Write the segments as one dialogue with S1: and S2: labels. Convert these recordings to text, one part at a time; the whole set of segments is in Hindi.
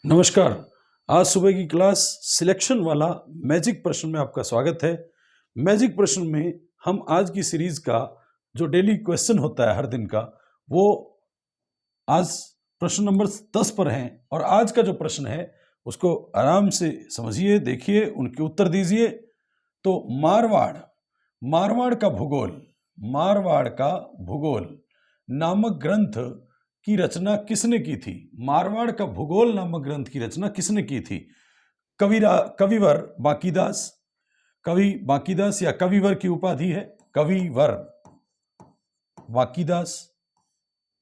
S1: नमस्कार। आज सुबह की क्लास सिलेक्शन वाला मैजिक प्रश्न में आपका स्वागत है। मैजिक प्रश्न में हम आज की सीरीज का जो डेली क्वेश्चन होता है हर दिन का, वो आज प्रश्न नंबर 10 पर हैं और आज का जो प्रश्न है उसको आराम से समझिए, देखिए, उनके उत्तर दीजिए। तो मारवाड़ का भूगोल नामक ग्रंथ की रचना किसने की थी? मारवाड़ का भूगोल नामक ग्रंथ की रचना किसने की थी? कविवर बांकीदास, कवि बांकीदास या कविवर की उपाधि है कविवर बांकीदास,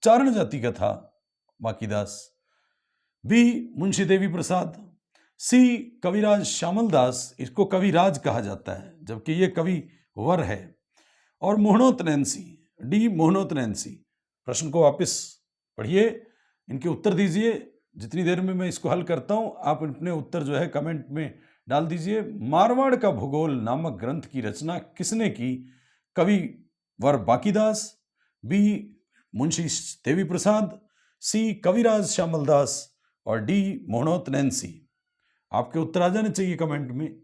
S1: चारण जाति का था बांकीदास। बी मुंशी देवी प्रसाद, सी कविराज श्यामल दास, इसको कविराज कहा जाता है जबकि ये कविवर है, और Mohnot Nancy, D Mohnot Nancy. प्रश्न को वापस पढ़िए, इनके उत्तर दीजिए। जितनी देर में मैं इसको हल करता हूं आप अपने उत्तर जो है कमेंट में डाल दीजिए। मारवाड़ का भूगोल नामक ग्रंथ की रचना किसने की? कविवर बांकीदास, बी मुंशी देवी प्रसाद, सी कविराज श्यामल दास और डी मोहनोत नैंसी। आपके उत्तर आ जाने चाहिए कमेंट में।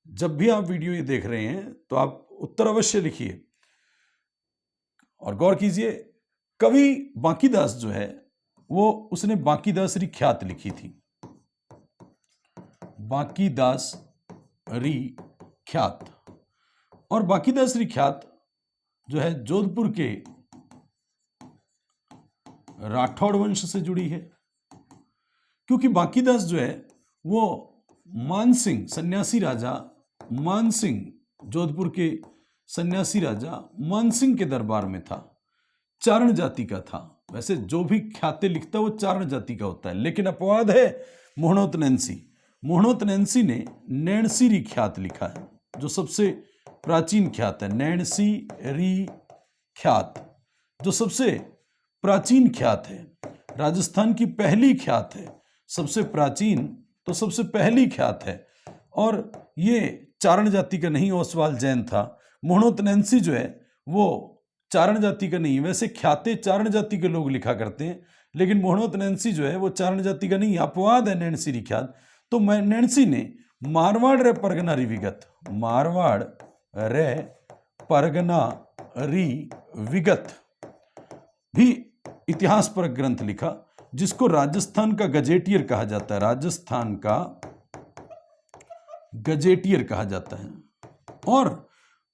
S1: जब भी आप वीडियो ये देख रहे हैं तो आप उत्तर अवश्य लिखिए और गौर कीजिए। कवि बांकीदास जो है वो उसने बांकीदासरी ख्यात लिखी थी, बांकीदासरी ख्यात। और बांकीदासरी ख्यात जो है जोधपुर के राठौड़ वंश से जुड़ी है, क्योंकि बांकीदास जो है वो मानसिंह सन्यासी राजा मानसिंह, जोधपुर के सन्यासी राजा मानसिंह के दरबार में था, चारण जाति का था। वैसे जो भी ख्यातें लिखता है वो चारण जाति का होता है, लेकिन अपवाद है मोहनोत नैंसी। मोहनोत नैंसी ने नैणसीरी ख्यात लिखा है, जो सबसे प्राचीन ख्यात है। नैणसीरी ख्यात जो सबसे प्राचीन ख्यात है, राजस्थान की पहली ख्यात है, सबसे प्राचीन तो सबसे पहली ख्यात है। और ये चारण जाति का नहीं, ओसवाल जैन था। मोहनोत नैंसी जो है वो चारण जाति का नहीं। वैसे ख्याते चारण जाति के लोग लिखा करते हैं, लेकिन मोहनोत नैंसी जो है वो चारण जाति का नहीं, अपवाद है नैणसीरी ख्यात। तो मैं नैंसी ने मारवाड़ रे परगना री विगत, मारवाड़ रे परगना री विगत भी इतिहास पर ग्रंथ लिखा, जिसको राजस्थान का गजेटियर कहा जाता है। राजस्थान का गजेटियर कहा जाता है। और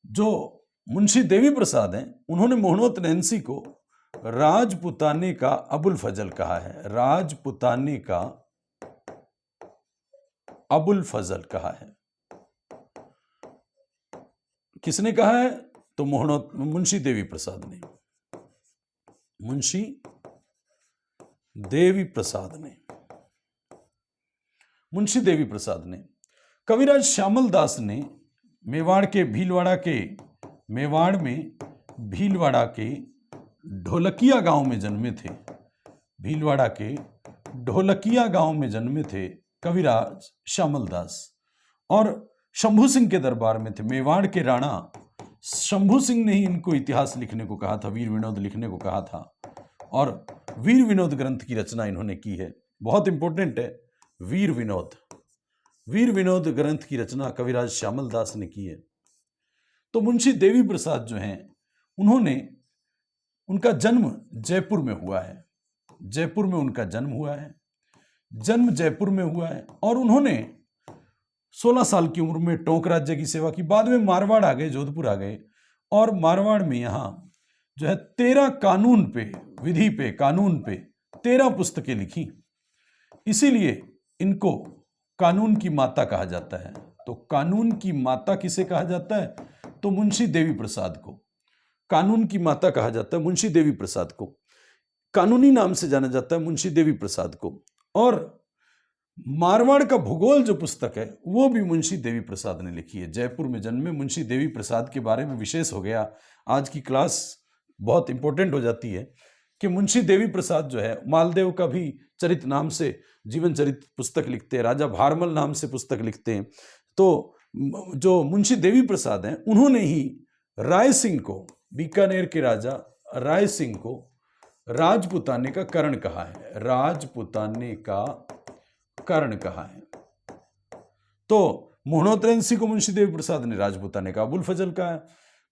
S1: जो मुंशी देवी प्रसाद हैं उन्होंने मोहनोत नैंसी को राजपुताने का अबुल फजल कहा है। राजपुताने का अबुल फजल कहा है। किसने कहा है? तो मुंशी देवी प्रसाद ने, मुंशी देवी प्रसाद ने, मुंशी देवी प्रसाद ने। कविराज श्यामल दास ने मेवाड़ में भीलवाड़ा के ढोलकिया गांव में जन्मे थे। भीलवाड़ा के ढोलकिया गांव में जन्मे थे कविराज श्यामल दास, और शंभू सिंह के दरबार में थे। मेवाड़ के राणा शंभू सिंह ने ही इनको इतिहास लिखने को कहा था, वीर विनोद लिखने को कहा था, और वीर विनोद ग्रंथ की रचना इन्होंने की है। बहुत इंपॉर्टेंट है, वीर विनोद ग्रंथ की रचना कविराज श्यामल दास ने की है। तो मुंशी देवी प्रसाद जो हैं उनका जन्म जयपुर में हुआ है। जयपुर में उनका जन्म हुआ है, जन्म जयपुर में हुआ है। और उन्होंने 16 साल की उम्र में टोंक राज्य की सेवा की। बाद में मारवाड़ आ गए, जोधपुर आ गए, और मारवाड़ में यहाँ जो है 13 कानून पे 13 पुस्तकें लिखी। इसीलिए इनको कानून की माता कहा जाता है। तो कानून की माता किसे कहा जाता है? तो मुंशी देवी प्रसाद को कानून की माता कहा जाता है। मुंशी देवी प्रसाद को कानूनी नाम से जाना जाता है, मुंशी देवी प्रसाद को। और मारवाड़ का भूगोल जो पुस्तक है वो भी मुंशी देवी प्रसाद ने लिखी है। जयपुर में जन्मे मुंशी देवी प्रसाद के बारे में विशेष हो गया। आज की क्लास बहुत इंपॉर्टेंट हो जाती है कि मुंशी देवी प्रसाद जो है मालदेव का भी चरित नाम से जीवन चरित्र पुस्तक लिखते हैं, राजा भारमल नाम से पुस्तक लिखते हैं। तो जो मुंशी देवी प्रसाद हैं उन्होंने ही राय सिंह को, बीकानेर के राजा राय सिंह को राजपुताने का करण कहा है। राजपुताने का कारण कहा है? तो मोहनोत्रेंसी को मुंशी देवी प्रसाद ने राजपूताने का अबुल फजल कहा।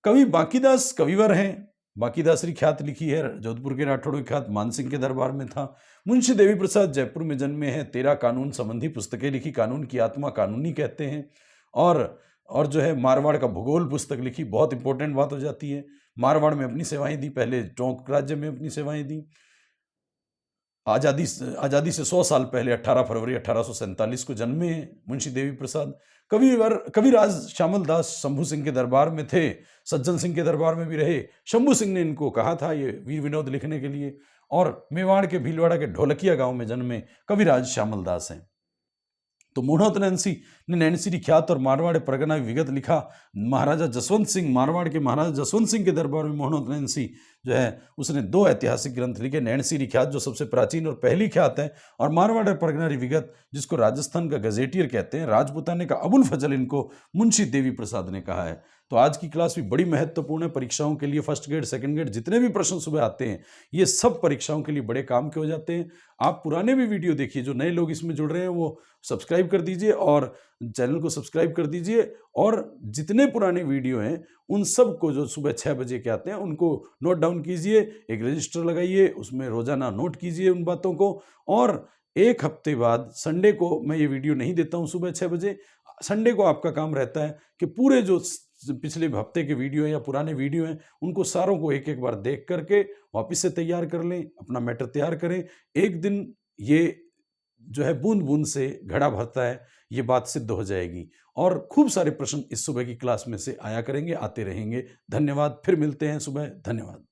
S1: कवि बांकीदास कविवर हैं। बांकीदासरी ख्यात लिखी है, जोधपुर के राठौड़ ख्यात मानसिंह के दरबार में था। मुंशी देवी प्रसाद जयपुर में जन्मे हैं। 13 कानून संबंधी पुस्तकें लिखी, कानून की आत्मा कानूनी कहते हैं। और जो है मारवाड़ का भूगोल पुस्तक लिखी, बहुत इंपॉर्टेंट बात हो जाती है। मारवाड़ में अपनी सेवाएं दी, पहले टोंक राज्य में अपनी सेवाएं दी। आज़ादी से 100 साल पहले 18 फरवरी 1847 को जन्मे हैं मुंशी देवी प्रसाद। कविराज श्यामल दास शंभू सिंह के दरबार में थे, सज्जन सिंह के दरबार में भी रहे। शंभू सिंह ने इनको कहा था ये वीर विनोद लिखने के लिए। और मेवाड़ के भीलवाड़ा के ढोलकिया गांव में जन्मे कविराज श्यामल दास हैं। तो मोहनोत्रेंसी ने नैनसिरी ख्यात और मारवाड़ परगना विगत लिखा। महाराजा जसवंत सिंह, मारवाड़ के महाराजा जसवंत सिंह के दरबार में मोहनोत्रेंसी जो है उसने 2 ऐतिहासिक ग्रंथ लिखे। नैनसिरी ख्यात जो सबसे प्राचीन और पहली ख्यात है, और मारवाड़ परगना विगत जिसको राजस्थान का गजेटियर कहते हैं। राजपूताने का अबुल फजल इनको मुंशी देवी प्रसाद ने कहा है। तो आज की क्लास भी बड़ी महत्वपूर्ण है परीक्षाओं के लिए। फर्स्ट ग्रेड, सेकंड ग्रेड जितने भी प्रश्न सुबह आते हैं ये सब परीक्षाओं के लिए बड़े काम के हो जाते हैं। आप पुराने भी वीडियो देखिए, जो नए लोग इसमें जुड़ रहे हैं वो सब्सक्राइब कर दीजिए और चैनल को सब्सक्राइब कर दीजिए। और जितने पुराने वीडियो हैं उन सब को जो सुबह 6 बजे के आते हैं उनको नोट डाउन कीजिए, एक रजिस्टर लगाइए, उसमें रोजाना नोट कीजिए उन बातों को। और एक हफ्ते बाद संडे को मैं ये वीडियो नहीं देता हूँ सुबह 6 बजे। संडे को आपका काम रहता है कि पूरे जो पिछले हफ्ते के वीडियो हैं या पुराने वीडियो हैं उनको सारों को एक एक बार देख करके वापस से तैयार कर लें, अपना मैटर तैयार करें। एक दिन ये जो है बूंद बूंद से घड़ा भरता है, ये बात सिद्ध हो जाएगी। और खूब सारे प्रश्न इस सुबह की क्लास में से आया करेंगे, आते रहेंगे। धन्यवाद, फिर मिलते हैं सुबह। धन्यवाद।